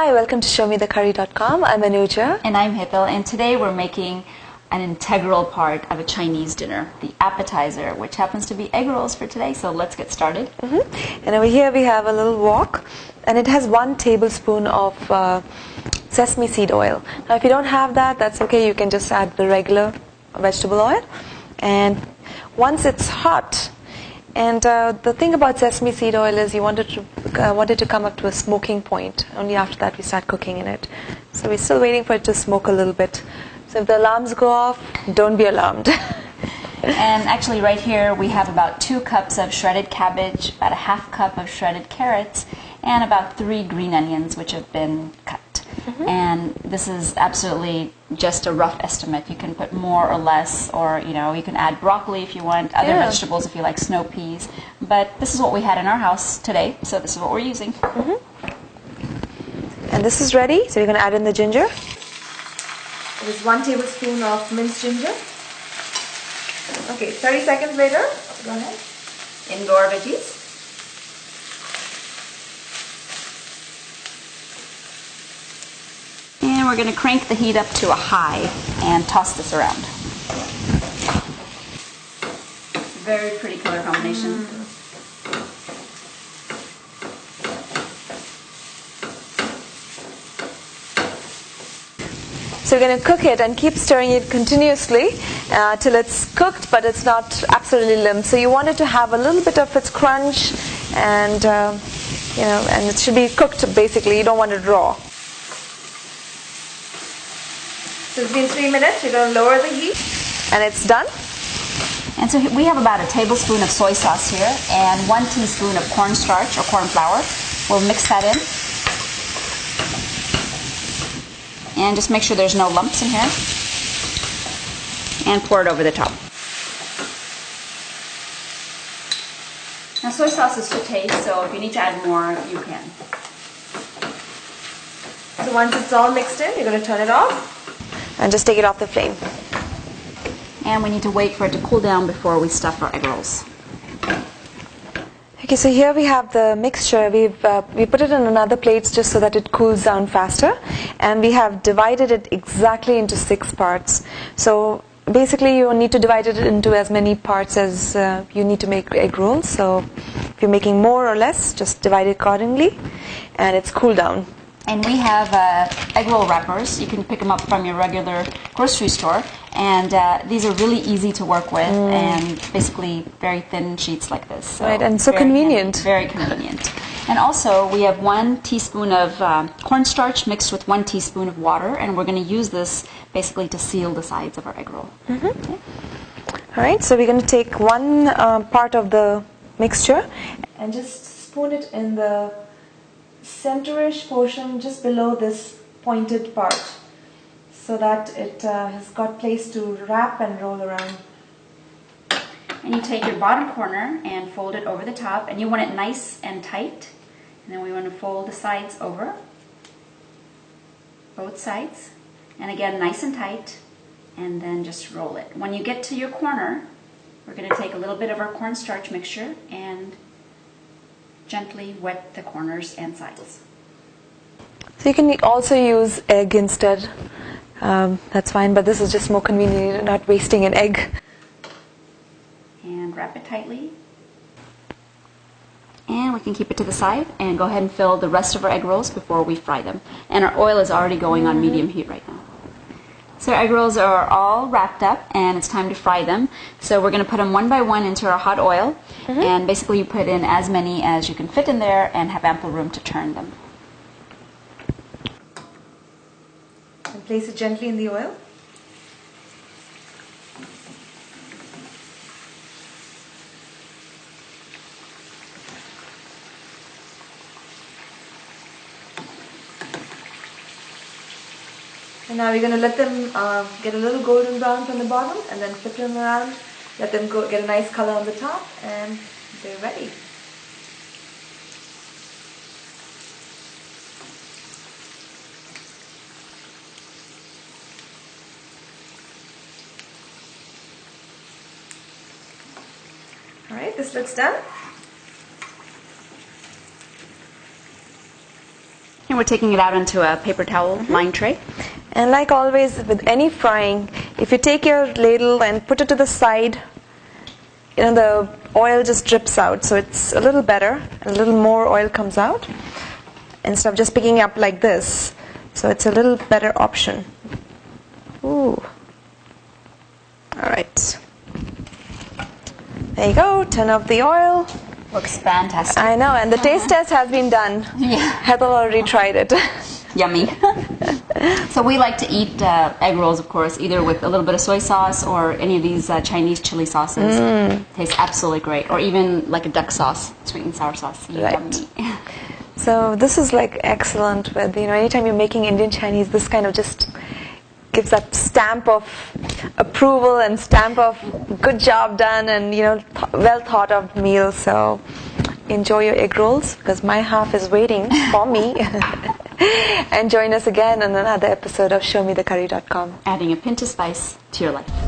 Hi, welcome to showmethecurry.com. I'm Anuja. And I'm Hippel, and today we're making an integral part of a Chinese dinner, the appetizer, which happens to be egg rolls for today, so let's get started. And over here we have a little wok, and it has 1 tablespoon of sesame seed oil. Now if you don't have that, that's okay, you can just add the regular vegetable oil. And once it's hot, and the thing about sesame seed oil is you want it to come up to a smoking point. Only after that we start cooking in it. So we're still waiting for it to smoke a little bit. So if the alarms go off, don't be alarmed. And actually right here we have about 2 cups of shredded cabbage, about a half cup of shredded carrots, and about 3 green onions which have been cut. And this is absolutely just a rough estimate. You can put more or less, or you can add broccoli if you want, other vegetables if you like snow peas. But this is what we had in our house today, so this is what we're using. And this is ready, so you're going to add in the ginger. It is 1 tablespoon of minced ginger. Okay, 30 seconds later, go ahead. Indoor veggies. And we're going to crank the heat up to a high and toss this around. Very pretty color combination. So you're going to cook it and keep stirring it continuously till it's cooked, but it's not absolutely limp. So you want it to have a little bit of its crunch, and and it should be cooked basically. You don't want it raw. So it's been 3 minutes. You're going to lower the heat, and it's done. And so we have about a tablespoon of soy sauce here and 1 teaspoon of cornstarch or corn flour. We'll mix that in. And just make sure there's no lumps in here. And pour it over the top. Now soy sauce is to taste, so if you need to add more, you can. So once it's all mixed in, you're going to turn it off and just take it off the flame. And we need to wait for it to cool down before we stuff our egg rolls. Okay, so here we have the mixture. We put it in another plate just so that it cools down faster, and we have divided it exactly into 6 parts. So basically you need to divide it into as many parts as you need to make egg rolls. So if you're making more or less, just divide it accordingly, and it's cooled down. And we have egg roll wrappers. You can pick them up from your regular grocery store. And these are really easy to work with, and basically very thin sheets like this. So right, and so convenient. Very convenient. And also we have 1 teaspoon of cornstarch mixed with 1 teaspoon of water, and we're going to use this basically to seal the sides of our egg roll. Okay. All right, so we're going to take 1 part of the mixture and just spoon it in the centerish portion just below this pointed part, so that it has got place to wrap and roll around. And you take your bottom corner and fold it over the top, and you want it nice and tight. And then we want to fold the sides over, both sides, and again nice and tight, and then just roll it. When you get to your corner, we're going to take a little bit of our cornstarch mixture and gently wet the corners and sides. So you can also use egg instead. That's fine, but this is just more convenient. You're not wasting an egg. And wrap it tightly. And we can keep it to the side and go ahead and fill the rest of our egg rolls before we fry them. And our oil is already going on medium heat right now. So our egg rolls are all wrapped up, and it's time to fry them. So we're going to put them 1 by 1 into our hot oil, and basically you put in as many as you can fit in there and have ample room to turn them. And place it gently in the oil. And now we're going to let them get a little golden brown from the bottom, and then flip them around, let them get a nice color on the top, and they're ready. Alright, this looks done. we're taking it out into a paper towel lined tray. And like always with any frying, if you take your ladle and put it to the side, the oil just drips out, so it's a little better, a little more oil comes out instead of just picking up like this. So it's a little better option. Ooh. All right. There you go. Turn off the oil. Looks fantastic. I know, and the taste test has been done. Yeah. Heather already tried it. Yummy. So we like to eat egg rolls, of course, either with a little bit of soy sauce or any of these Chinese chili sauces. Tastes absolutely great. Or even like a duck sauce, sweet and sour sauce. Right. Yummy. So this is like excellent with, anytime you're making Indian Chinese, this kind of just gives that stamp of approval and stamp of good job done and, well thought of meal. So enjoy your egg rolls because my half is waiting for me. And join us again on another episode of ShowMeTheCurry.com. Adding a pinch of spice to your life.